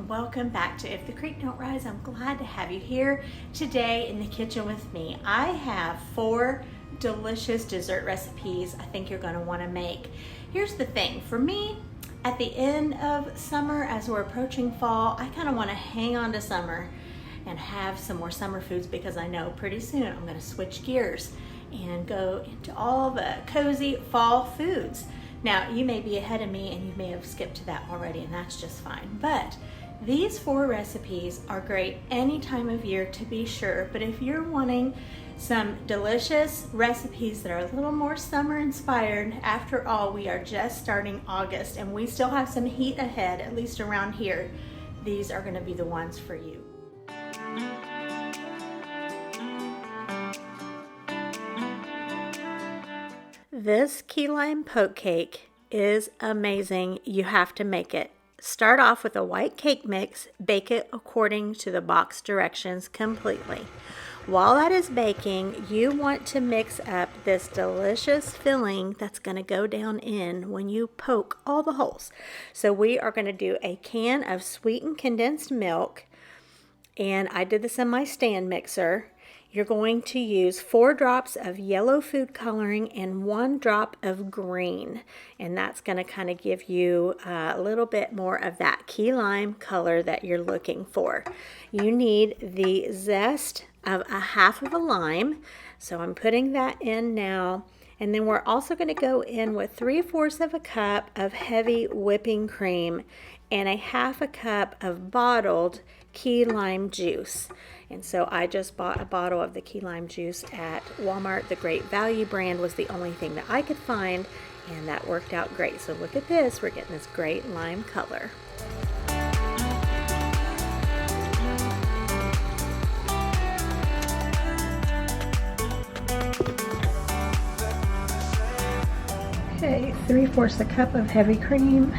Welcome back to If the Creek Don't Rise. I'm glad to have you here today in the kitchen with me. I have 4 delicious dessert recipes I think you're going to want to make. Here's the thing, for me, at the end of summer, as we're approaching fall, I kind of want to hang on to summer and have some more summer foods, because I know pretty soon I'm going to switch gears and go into all the cozy fall foods. Now, you may be ahead of me and you may have skipped to that already, and that's just fine. But these 4 recipes are great any time of year, to be sure. But if you're wanting some delicious recipes that are a little more summer inspired, after all, we are just starting August and we still have some heat ahead, at least around here. These are going to be the ones for you. This key lime poke cake is amazing. You have to make it. Start off with a white cake mix, bake it according to the box directions completely. While that is baking, you want to mix up this delicious filling that's going to go down in when you poke all the holes. So we are going to do a can of sweetened condensed milk, and I did this in my stand mixer. You're going to use 4 drops of yellow food coloring and 1 drop of green. And that's going to kind of give you a little bit more of that key lime color that you're looking for. You need the zest of a half of a lime. So I'm putting that in now. And then we're also going to go in with 3/4 of a cup of heavy whipping cream and a half a cup of bottled key lime juice. And so I just bought a bottle of the key lime juice at Walmart. The Great Value brand was the only thing that I could find, and that worked out great. So look at this, we're getting this great lime color. Okay, 3/4 a cup of heavy cream.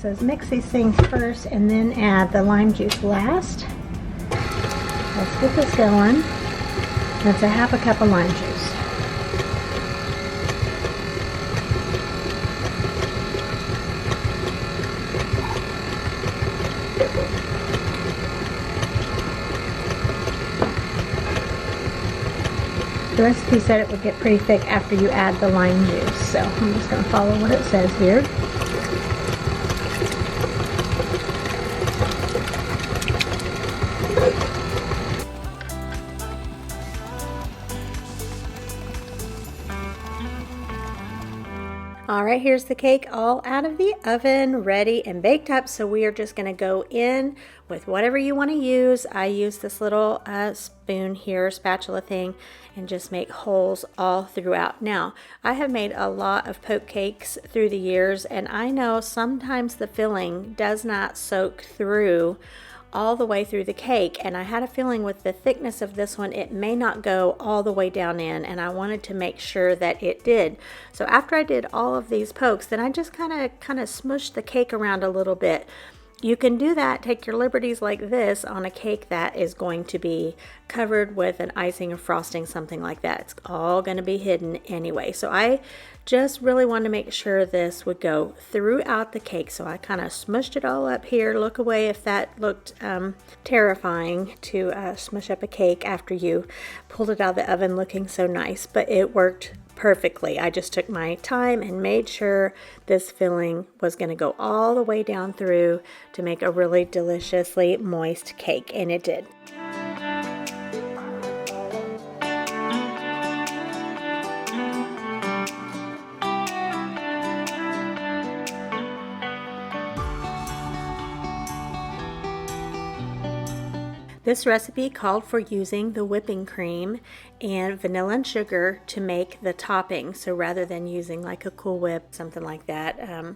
Says mix these things first and then add the lime juice last. Let's get this going. That's a half a cup of lime juice. The recipe said it would get pretty thick after you add the lime juice, so I'm just going to follow what it says here. All right, here's the cake all out of the oven, ready and baked up. So we are just going to go in with whatever you want to use. I use this little spoon here, spatula thing, and just make holes all throughout. Now, I have made a lot of poke cakes through the years, and I know sometimes the filling does not soak through all the way through the cake, and I had a feeling with the thickness of this one it may not go all the way down in, and I wanted to make sure that it did. So after I did all of these pokes, then I just kind of smushed the cake around a little bit. You can do that, take your liberties like this on a cake that is going to be covered with an icing or frosting, something like that. It's all going to be hidden anyway. So I just really wanted to make sure this would go throughout the cake. So I kind of smushed it all up here. Look away if that looked terrifying to smush up a cake after you pulled it out of the oven looking so nice, but it worked perfectly. I just took my time and made sure this filling was going to go all the way down through to make a really deliciously moist cake, and it did. This recipe called for using the whipping cream and vanilla and sugar to make the topping. So rather than using like a Cool Whip, something like that,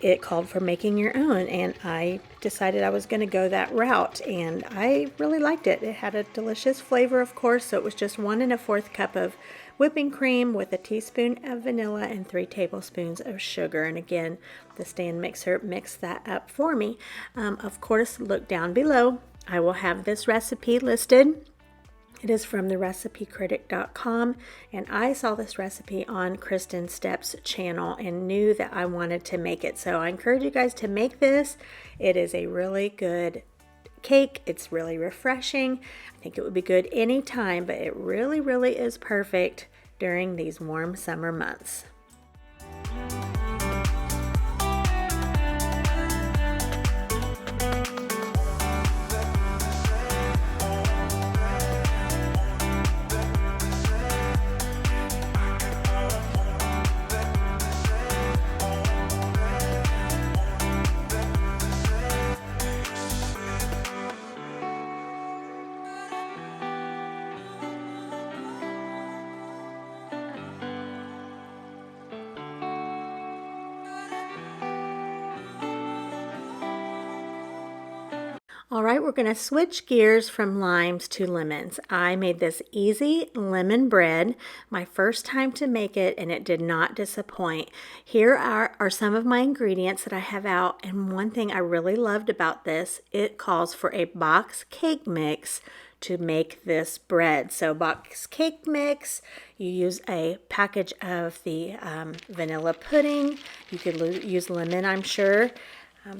it called for making your own, and I decided I was going to go that route, and I really liked it. It had a delicious flavor, of course, so it was just 1 1/4 cup of whipping cream with a teaspoon of vanilla and 3 tablespoons of sugar. And again, the stand mixer mixed that up for me. Of course, look down below. I will have this recipe listed. It is from the recipecritic.com, and I saw this recipe on Kristen Stepp's channel and knew that I wanted to make it. So I encourage you guys to make this. It is a really good cake. It's really refreshing. I think it would be good anytime, but it really, really is perfect during these warm summer months. All right, we're going to switch gears from limes to lemons. I made this easy lemon bread, my first time to make it, and it did not disappoint. Here are some of my ingredients that I have out, and one thing I really loved about this, it calls for a box cake mix to make this bread. So box cake mix, you use a package of the vanilla pudding. You could use lemon, I'm sure.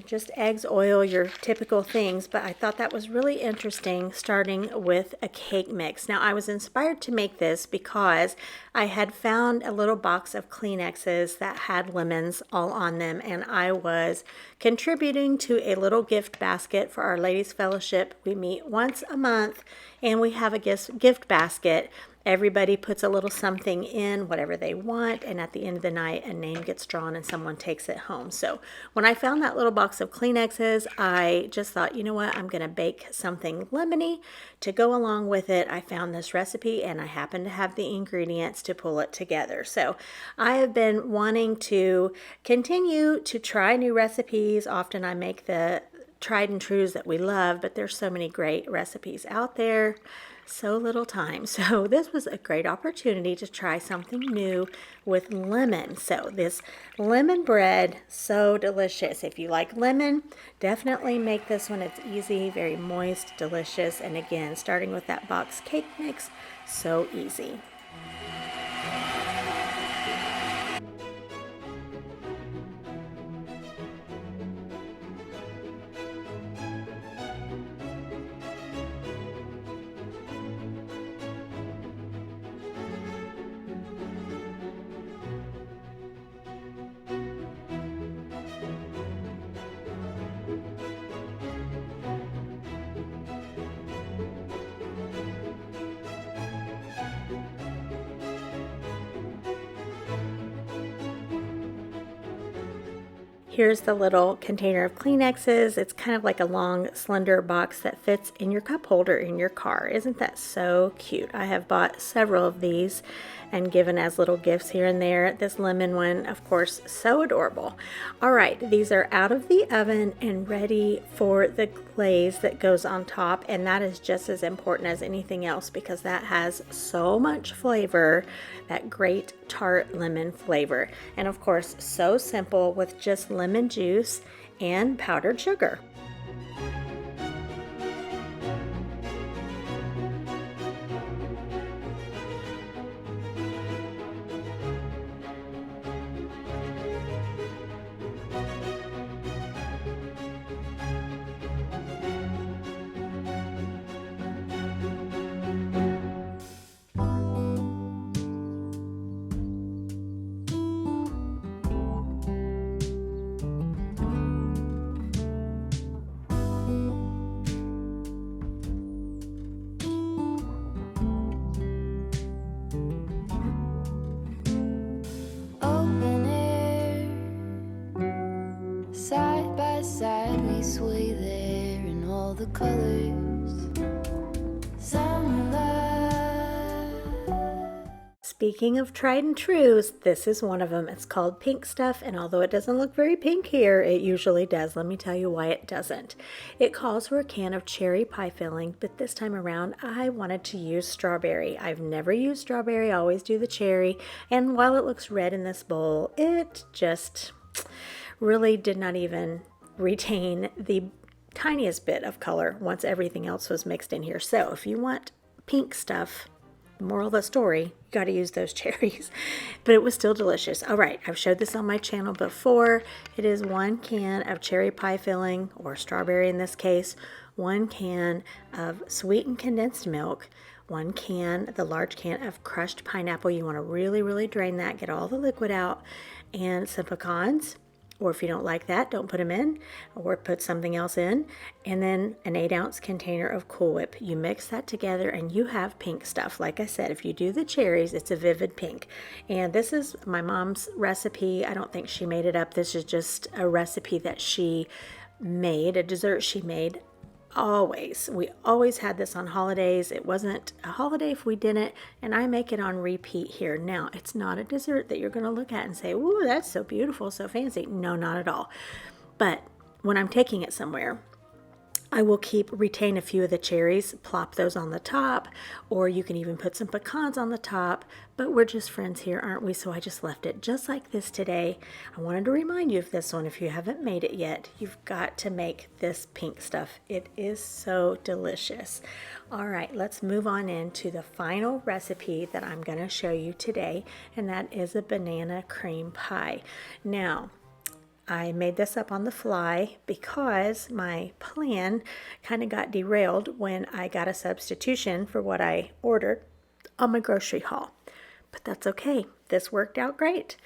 Just eggs, oil, your typical things, but I thought that was really interesting starting with a cake mix. Now, I was inspired to make this because I had found a little box of Kleenexes that had lemons all on them, and I was contributing to a little gift basket for our Ladies Fellowship. We meet once a month, and we have a gift basket. Everybody puts a little something in, whatever they want, and at the end of the night, a name gets drawn and someone takes it home. So when I found that little box of Kleenexes, I just thought, you know what, I'm going to bake something lemony to go along with it. I found this recipe, and I happen to have the ingredients to pull it together. So I have been wanting to continue to try new recipes. Often I make the tried and trues that we love, but there's so many great recipes out there. So little time. So this was a great opportunity to try something new with lemon. So this lemon bread, so delicious. If you like lemon, definitely make this one. It's easy, very moist, delicious. And again, starting with that box cake mix, so easy. Here's the little container of Kleenexes. It's kind of like a long, slender box that fits in your cup holder in your car. Isn't that so cute? I have bought several of these and given as little gifts here and there. This lemon one, of course, so adorable. All right, these are out of the oven and ready for the glaze that goes on top, and that is just as important as anything else because that has so much flavor, that great tart lemon flavor. And of course, so simple with just lemon juice and powdered sugar. Side by side we sway there in all the colors. speaking of tried and trues, this is one of them. It's called pink stuff, and although it doesn't look very pink here, it usually does. Let me tell you why it doesn't. It calls for a can of cherry pie filling, but this time around I wanted to use strawberry. I've never used strawberry, I always do the cherry, and while it looks red in this bowl, it just really did not even retain the tiniest bit of color once everything else was mixed in here. So if you want pink stuff, moral of the story, you got to use those cherries. But it was still delicious. All right, I've showed this on my channel before. It is 1 can of cherry pie filling, or strawberry in this case, 1 can of sweetened condensed milk, 1 can, the large can of crushed pineapple. You want to really drain that, get all the liquid out, and some pecans. Or if you don't like that, don't put them in, or put something else in. And then an 8-ounce container of Cool Whip. You mix that together and you have pink stuff. Like I said, if you do the cherries, it's a vivid pink. And this is my mom's recipe. I don't think she made it up. This is just a recipe that she made, a dessert she made. We always had this on holidays. It wasn't a holiday if we didn't, and I make it on repeat here. Now, it's not a dessert that you're going to look at and say, ooh, that's so beautiful, so fancy. No, not at all. But when I'm taking it somewhere, I will retain a few of the cherries, plop those on the top, or you can even put some pecans on the top, but we're just friends here, aren't we? So I just left it just like this today. I wanted to remind you of this one. If you haven't made it yet, you've got to make this pink stuff. It is so delicious. All right, let's move on into the final recipe that I'm going to show you today, and that is a banana cream pie. Now, I made this up on the fly because my plan kind of got derailed when I got a substitution for what I ordered on my grocery haul. But that's okay. This worked out great.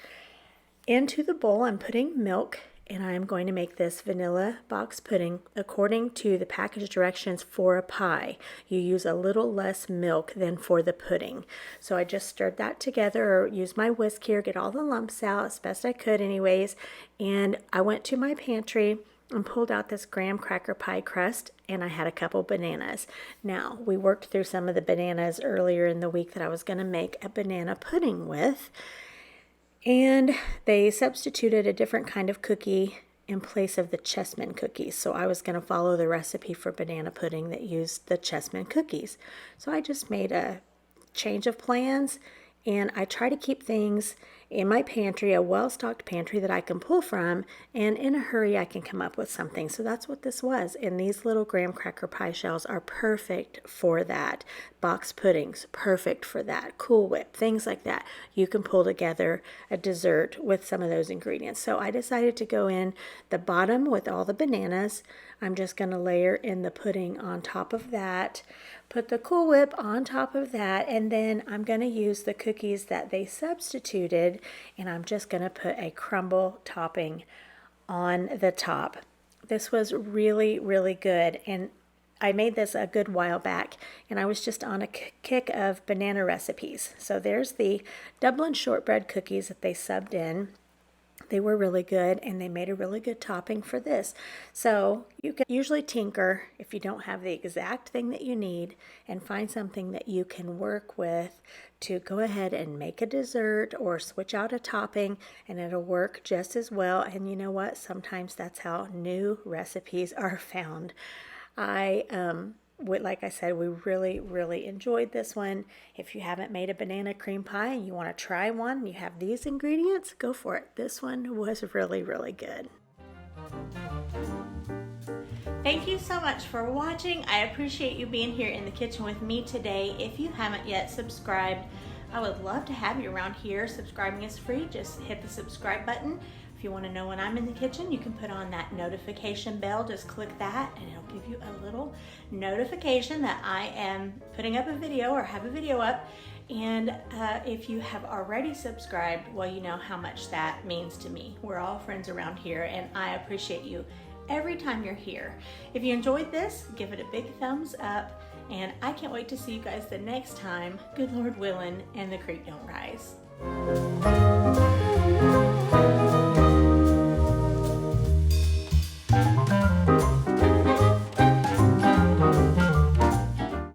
Into the bowl, I'm putting milk, and I'm going to make this vanilla box pudding according to the package directions for a pie. You use a little less milk than for the pudding. So I just stirred that together, or used my whisk here, get all the lumps out as best I could anyways. And I went to my pantry and pulled out this graham cracker pie crust, and I had a couple bananas. Now, we worked through some of the bananas earlier in the week that I was going to make a banana pudding with. And they substituted a different kind of cookie in place of the chessmen cookies. So I was going to follow the recipe for banana pudding that used the chessmen cookies. So I just made a change of plans, and I try to keep things in my pantry, a well-stocked pantry that I can pull from, and in a hurry I can come up with something. So that's what this was. And these little graham cracker pie shells are perfect for that. Box puddings, perfect for that. Cool Whip, things like that. You can pull together a dessert with some of those ingredients. So I decided to go in the bottom with all the bananas. I'm just going to layer in the pudding on top of that, put the Cool Whip on top of that, and then I'm going to use the cookies that they substituted, and I'm just going to put a crumble topping on the top. This was really good, and I made this a good while back, and I was just on a kick of banana recipes. So there's the Dublin shortbread cookies that they subbed in. They were really good, and they made a really good topping for this. So you can usually tinker if you don't have the exact thing that you need, and find something that you can work with to go ahead and make a dessert or switch out a topping, and it'll work just as well. And you know what? Sometimes that's how new recipes are found. Like I said, we really enjoyed this one. If you haven't made a banana cream pie and you want to try one and you have these ingredients, go for it. This one was really good. Thank you so much for watching. I appreciate you being here in the kitchen with me today. If you haven't yet subscribed, I would love to have you around here. Subscribing is free. Just hit the subscribe button. If you want to know when I'm in the kitchen, you can put on that notification bell. Just click that and it'll give you a little notification that I am putting up a video or have a video up. And if you have already subscribed, well, you know how much that means to me. We're all friends around here, and I appreciate you every time you're here. If you enjoyed this, give it a big thumbs up, and I can't wait to see you guys the next time, good Lord willing, and the creek don't rise.